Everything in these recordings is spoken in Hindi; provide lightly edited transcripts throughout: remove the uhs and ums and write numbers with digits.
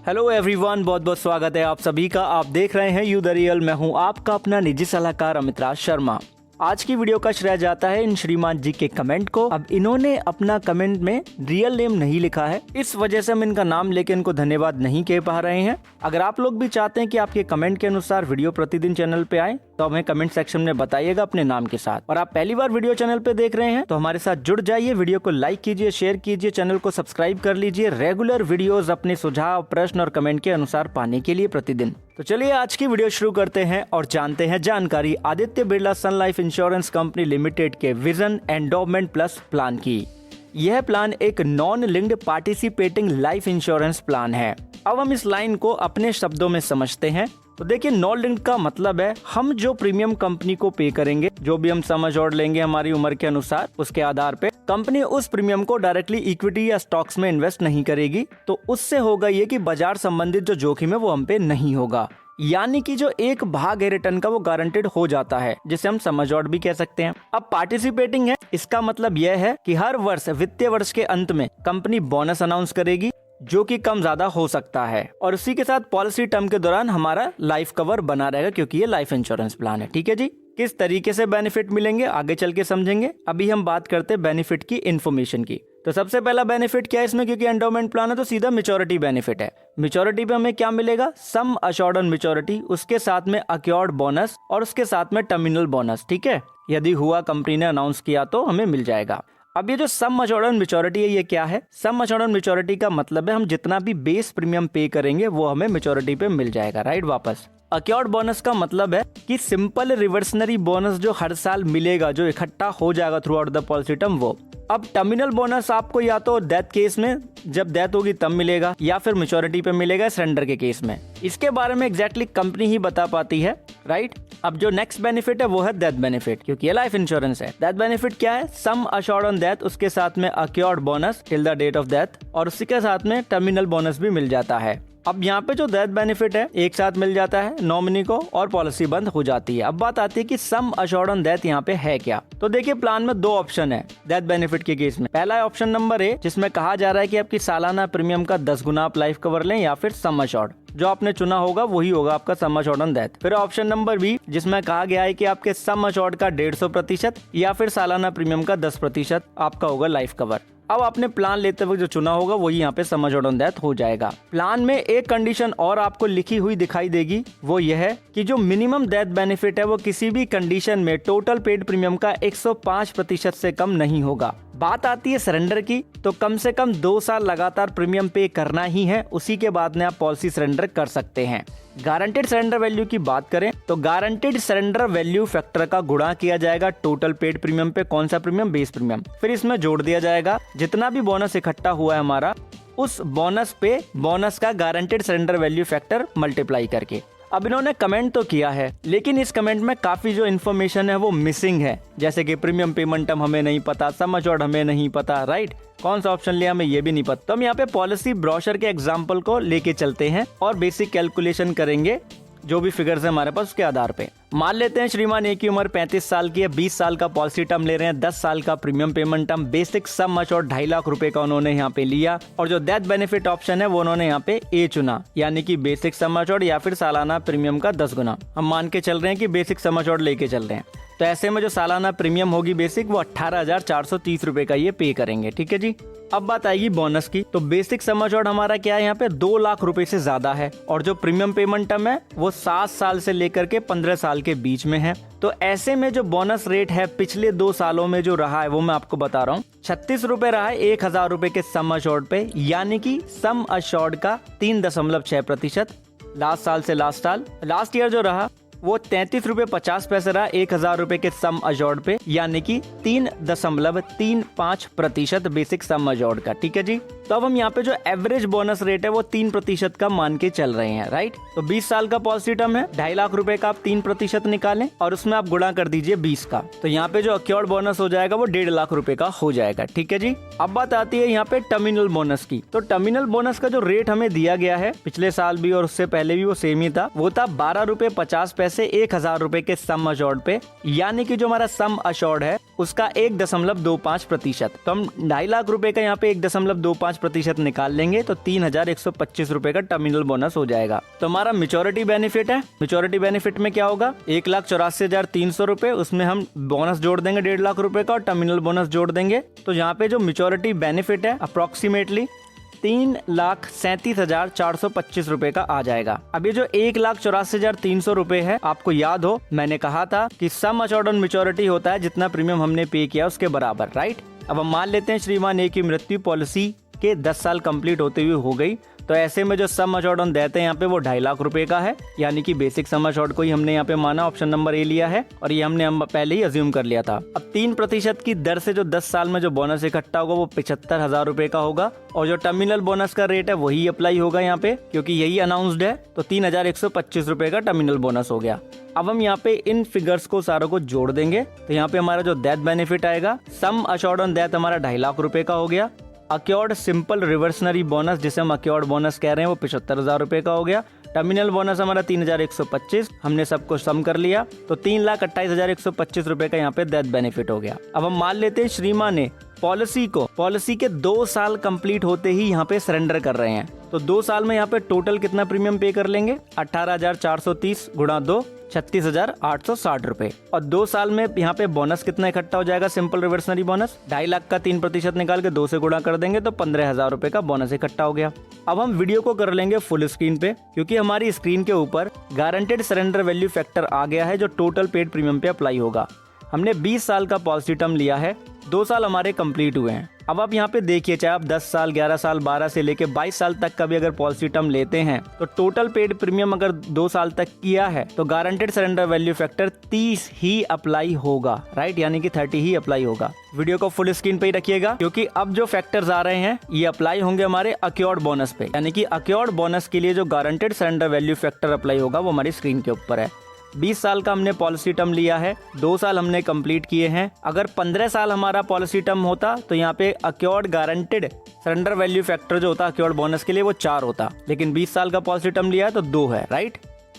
हेलो एवरीवन, बहुत बहुत स्वागत है आप सभी का। आप देख रहे हैं यू द रियल। मैं हूं आपका अपना निजी सलाहकार अमित राज शर्मा। आज की वीडियो का श्रेय जाता है इन श्रीमान जी के कमेंट को। अब इन्होंने अपना कमेंट में रियल नेम नहीं लिखा है, इस वजह से हम इनका नाम लेके इनको धन्यवाद नहीं कह पा रहे हैं। अगर आप लोग भी चाहते हैं कि आपके कमेंट के अनुसार वीडियो प्रतिदिन चैनल पे आए तो हमें कमेंट सेक्शन में बताइएगा अपने नाम के साथ। और आप पहली बार वीडियो चैनल पे देख रहे हैं तो हमारे साथ जुड़ जाइए, वीडियो को लाइक कीजिए, शेयर कीजिए, चैनल को सब्सक्राइब कर लीजिए रेगुलर वीडियोस अपने सुझाव, प्रश्न और कमेंट के अनुसार पाने के लिए प्रतिदिन। तो चलिए आज की वीडियो शुरू करते हैं और जानते हैं जानकारी आदित्य बिरला सन लाइफ इंश्योरेंस कंपनी लिमिटेड के विजन एंडोमेंट प्लस प्लान की। यह प्लान एक non linked participating life insurance plan है। अब हम इस लाइन को अपने शब्दों में समझते हैं। तो देखिए, नॉन लिंक्ड का मतलब है हम जो प्रीमियम कंपनी को पे करेंगे, जो भी हम सम एश्योर्ड लेंगे हमारी उम्र के अनुसार, उसके आधार पे कंपनी उस प्रीमियम को डायरेक्टली इक्विटी या स्टॉक्स में इन्वेस्ट नहीं करेगी। तो उससे होगा ये कि बाजार संबंधित जो जोखिम है वो हम पे नहीं होगा, यानी कि जो एक भाग है रिटर्न का वो गारंटेड हो जाता है, जिसे हम सम एश्योर्ड भी कह सकते हैं। अब पार्टिसिपेटिंग है, इसका मतलब यह है कि हर वर्ष वित्तीय वर्ष के अंत में कंपनी बोनस अनाउंस करेगी, जो कि कम ज्यादा हो सकता है। और उसी के साथ पॉलिसी टर्म के दौरान हमारा लाइफ कवर बना रहेगा, क्योंकि ये लाइफ इंश्योरेंस प्लान है। ठीक है जी। किस तरीके से बेनिफिट मिलेंगे आगे चल के समझेंगे। अभी हम बात करते हैं बेनिफिट की इन्फॉर्मेशन की। तो सबसे पहला बेनिफिट क्या है इसमें, क्योंकि एंडोमेंट प्लान है तो सीधा मैच्योरिटी बेनिफिट है। मैच्योरिटी पे हमें क्या मिलेगा, सम एश्योर्ड ऑन मैच्योरिटी, उसके साथ में अक्योर्ड बोनस और उसके साथ में टर्मिनल बोनस। ठीक है, यदि हुआ कंपनी ने अनाउंस किया तो हमें मिल जाएगा। अब ये जो सम एश्योर्ड ऑन मैच्योरिटी है, ये क्या है? सम एश्योर्ड ऑन मैच्योरिटी का मतलब है हम जितना भी बेस प्रीमियम पे करेंगे वो हमें मैच्योरिटी पे मिल जाएगा, राइट, वापस। अक्योर्ड बोनस का मतलब है कि सिंपल रिवर्सनरी बोनस जो हर साल मिलेगा, जो इकट्ठा हो जाएगा through out the policy term, वो। अब टर्मिनल बोनस आपको या तो डेथ केस में जब डेथ होगी तब मिलेगा, या फिर मैच्योरिटी पे मिलेगा सरेंडर के केस में। इसके बारे में एग्जैक्टली कंपनी ही बता पाती है, राइट। अब जो नेक्स्ट बेनिफिट है वो है डेथ बेनिफिट, क्योंकि ये लाइफ इंश्योरेंस है। डेथ बेनिफिट क्या है? सम एश्योर्ड ऑन डेथ, उसके साथ में accrued bonus till the date of death, और उसी के साथ में टर्मिनल बोनस भी मिल जाता है। अब यहाँ पे जो डेथ बेनिफिट है एक साथ मिल जाता है नॉमिनी को, और पॉलिसी बंद हो जाती है। अब बात आती है कि सम एश्योर्ड ऑन डेथ यहाँ पे है क्या। तो देखिए, प्लान में दो ऑप्शन है डेथ बेनिफिट के केस में। पहला है ऑप्शन नंबर ए, जिसमें कहा जा रहा है कि आपकी सालाना प्रीमियम का 10 गुना आप लाइफ कवर लें, या फिर सम एश्योर्ड जो आपने चुना होगा वही होगा आपका सम एश्योर्ड ऑन डेथ। फिर ऑप्शन नंबर बी, जिसमें कहा गया है कि आपके सम एश्योर्ड का 150% या फिर सालाना प्रीमियम का 10% आपका होगा लाइफ कवर। अब आपने प्लान लेते वक्त जो चुना होगा वही यहाँ पे सम एश्योर्ड ऑन डेथ हो जाएगा। प्लान में एक कंडीशन और आपको लिखी हुई दिखाई देगी, वो यह है कि जो मिनिमम डेथ बेनिफिट है वो किसी भी कंडीशन में टोटल पेड प्रीमियम का 105% से कम नहीं होगा। बात आती है सरेंडर की, तो कम से कम 2 साल लगातार प्रीमियम पे करना ही है, उसी के बाद में आप पॉलिसी सरेंडर कर सकते हैं। गारंटेड सरेंडर वैल्यू की बात करें तो गारंटेड सरेंडर वैल्यू फैक्टर का गुणा किया जाएगा टोटल पेड प्रीमियम पे। कौन सा प्रीमियम? Base premium. फिर इसमें जोड़ दिया जाएगा जितना भी बोनस इकट्ठा हुआ है हमारा, उस बोनस पे बोनस का guaranteed surrender value factor multiply करके। अब इन्होंने कमेंट तो किया है, लेकिन इस कमेंट में काफी जो इन्फॉर्मेशन है वो मिसिंग है, जैसे कि प्रीमियम पेमेंट टर्म हमें नहीं पता, सम एश्योर्ड हमें नहीं पता, राइट, कौन सा ऑप्शन लिया हमें ये भी नहीं पता। तो हम यहाँ पे पॉलिसी ब्रोशर के एग्जांपल को लेके चलते हैं और बेसिक कैलकुलेशन करेंगे जो भी फिगर्स है हमारे पास उसके आधार पे। मान लेते हैं श्रीमान ए की उम्र 35 साल की है, 20 साल का पॉलिसी टर्म ले रहे हैं, 10 साल का premium payment term, basic sum assured 2.5 lakh रुपए का उन्होंने यहाँ पे लिया, और जो डेथ बेनिफिट ऑप्शन है वो उन्होंने यहाँ पे ए चुना, यानी कि बेसिक सम एश्योर्ड या फिर सालाना प्रीमियम का 10 गुना। हम मान के चल रहे हैं कि बेसिक सम एश्योर्ड लेके चल रहे हैं, तो ऐसे में जो सालाना प्रीमियम होगी बेसिक वो 18,430 रुपए का ये पे करेंगे। ठीक है जी। अब बात आएगी बोनस की। तो बेसिक सम एश्योर्ड हमारा क्या है यहाँ पे 2 लाख रुपए से ज्यादा है, और जो प्रीमियम पेमेंट टर्म है वो 7 साल से लेकर के 15 साल के बीच में है। तो ऐसे में जो बोनस रेट है पिछले 2 सालों में जो रहा है वो मैं आपको बता रहा हूँ, 36 रुपए रहा है 1,000 रुपए के सम एश्योर्ड पे, यानी कि सम एश्योर्ड का 3.6%। लास्ट साल से लास्ट ईयर जो रहा वो 33 रुपए 50 पैसे रहा 1,000 रुपए के सम एश्योर्ड पे, यानी कि 3.35% बेसिक सम एश्योर्ड का। ठीक है जी। तो अब हम यहाँ पे जो एवरेज बोनस रेट है वो 3% का मान के चल रहे हैं, राइट। तो 20 साल का पॉलिसी टर्म है, 2.5 लाख रुपए का आप 3% निकालें और उसमें आप गुणा कर दीजिए 20 का, तो यहाँ पे जो अक्योर्ड बोनस हो जाएगा वो 1.5 लाख रुपए का हो जाएगा। ठीक है जी। अब बात आती है यहाँ पे टर्मिनल बोनस की। तो टर्मिनल बोनस का जो रेट हमें दिया गया है पिछले साल भी और उससे पहले भी वो सेम ही था, वो था 12 रुपए 50 पैसे 1,000 रुपए के सम एश्योर्ड पे, यानी कि जो हमारा सम एश्योर्ड है उसका 1.25%। तो हम 2.5 लाख रुपए का यहाँ पे 1.25% निकाल लेंगे तो 3,125 रुपए का टर्मिनल बोनस हो जाएगा। तो हमारा मैच्योरिटी बेनिफिट है। मैच्योरिटी बेनिफिट में क्या होगा, 1,84,300 रुपए, उसमें हम बोनस जोड़ देंगे 1.5 लाख रुपए का और टर्मिनल बोनस जोड़ देंगे। तो यहाँ पे जो मैच्योरिटी बेनिफिट है अप्रोक्सीमेटली 3,37,425 रुपए का आ जाएगा। अब ये जो 1,84,300 रुपए है, आपको याद हो मैंने कहा था कि सम अश्योर्ड ऑन मैच्योरिटी होता है जितना प्रीमियम हमने पे किया उसके बराबर, राइट। अब हम मान लेते हैं श्रीमान ए की मृत्यु पॉलिसी के 10 साल कंप्लीट होते हुए हो गई, तो ऐसे में जो सम अश्योर्ड ऑन डेथ है यहाँ पे वो 2.5 लाख रुपए का है, यानी कि बेसिक सम अश्योर्ड को ही हमने यहाँ पे माना, ऑप्शन नंबर ए लिया है और ये हमने पहले ही अज्यूम कर लिया था। अब 3% की दर से जो 10 साल में जो बोनस इकट्ठा होगा वो 75,000 रुपए का होगा और जो टर्मिनल बोनस का रेट है वही अप्लाई होगा यहाँ पे, क्योंकि यही अनाउंस्ड है। तो 3,125 रुपए का टर्मिनल बोनस हो गया। अब हम यहाँ पे इन फिगर्स को सारों को जोड़ देंगे तो यहाँ पे हमारा जो डेथ बेनिफिट आएगा, सम अश्योर्ड ऑन डेथ हमारा 2.5 लाख रुपए का हो गया। अक्योर्ड सिंपल रिवर्सनरी बोनस जिसे हम अक्योर्ड बोनस कह रहे हैं वो 75,000 रुपए का हो गया। टर्मिनल बोनस हमारा 3,125, हमने सबको सम कर लिया तो 3,28,125 रुपए का यहाँ पे डेथ बेनिफिट हो गया। अब हम मान लेते हैं श्रीमान ने पॉलिसी के 2 साल कंप्लीट होते ही यहाँ पे सरेंडर कर रहे हैं, तो 2 साल में यहाँ पे टोटल कितना प्रीमियम पे कर लेंगे, 18,430 गुणा 2, 36,860 रुपए। और 2 साल में यहाँ पे बोनस कितना इकट्ठा हो जाएगा, सिंपल रिवर्सनरी बोनस 2.5 लाख का 3% निकाल के 2 से गुणा कर देंगे तो 15,000 रुपए का बोनस इकट्ठा हो गया। अब हम वीडियो को कर लेंगे फुल स्क्रीन पे, क्योंकि हमारी स्क्रीन के ऊपर गारंटेड सरेंडर वैल्यू फैक्टर आ गया है जो टोटल पेड प्रीमियम पे अप्लाई होगा। हमने 20 साल का पॉलिसी टर्म लिया है, 2 साल हमारे कंप्लीट हुए हैं। अब आप यहाँ पे देखिए, चाहे आप 10 साल, 11 साल, 12 से लेके 22 साल तक का भी अगर पॉलिसी टर्म लेते हैं तो टोटल पेड प्रीमियम अगर 2 साल तक किया है तो गारंटेड सरेंडर वैल्यू फैक्टर 30 ही अप्लाई होगा, राइट, यानी कि 30 ही अप्लाई होगा। वीडियो को फुल स्क्रीन पे ही रखिएगा, क्योंकि अब जो फैक्टर्स आ रहे हैं ये अप्लाई होंगे हमारे अक्योर्ड बोनस पे, यानी कि अक्योर्ड बोनस के लिए जो guaranteed surrender value factor apply होगा वो हमारी स्क्रीन के ऊपर है। 20 साल का हमने पॉलिसी टर्म लिया है, 2 साल हमने कंप्लीट किए हैं। अगर 15 साल हमारा पॉलिसी टर्म होता तो यहाँ पे accrued guaranteed surrender value factor जो होता अक्योर्ड बोनस के लिए वो 4 होता, लेकिन 20 साल का पॉलिसी टर्म लिया है तो 2 है, राइट।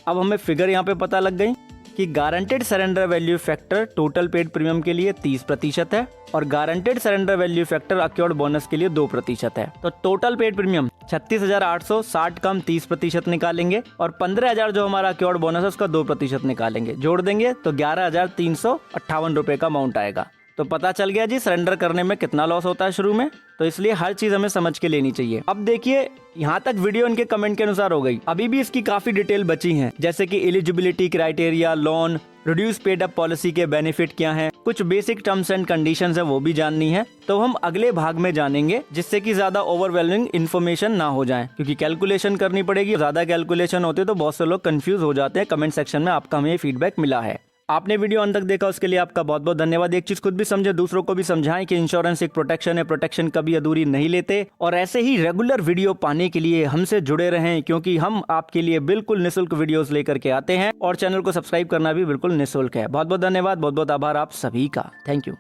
अब हमें फिगर यहाँ पे पता लग गई कि guaranteed surrender value factor total paid premium के लिए 30% है और guaranteed surrender value factor accrued bonus के लिए 2% है। तो टोटल पेड प्रीमियम 36,860 कम 30% निकालेंगे और 15,000 जो हमारा अक्योर्ड बोनस है उसका 2% निकालेंगे, जोड़ देंगे तो 11,358 रुपए का अमाउंट आएगा। तो पता चल गया जी सरेंडर करने में कितना लॉस होता है शुरू में, तो इसलिए हर चीज हमें समझ के लेनी चाहिए। अब देखिए यहाँ तक वीडियो इनके कमेंट के अनुसार हो गई, अभी भी इसकी काफी डिटेल बची है, जैसे कि eligibility criteria, loan, reduce paid up policy के बेनिफिट क्या हैं, कुछ बेसिक टर्म्स एंड कंडीशंस है वो भी जाननी है, तो हम अगले भाग में जानेंगे, जिससे कि ज्यादा ओवरवेलमिंग इन्फॉर्मेशन ना हो जाए, क्योंकि कैलकुलेशन करनी पड़ेगी। ज्यादा कैलकुलेशन होते तो बहुत से लोग कंफ्यूज हो जाते हैं। कमेंट सेक्शन में आपका हमें फीडबैक मिला है। आपने वीडियो अंत तक देखा उसके लिए आपका बहुत बहुत धन्यवाद। एक चीज खुद भी समझे, दूसरों को भी समझाएं कि इंश्योरेंस एक प्रोटेक्शन है, प्रोटेक्शन कभी अधूरी नहीं लेते। और ऐसे ही रेगुलर वीडियो पाने के लिए हमसे जुड़े रहें, क्योंकि हम आपके लिए बिल्कुल निःशुल्क वीडियोस लेकर के आते हैं और चैनल को सब्सक्राइब करना भी बिल्कुल निःशुल्क है। बहुत बहुत धन्यवाद, बहुत बहुत आभार आप सभी का। Thank you.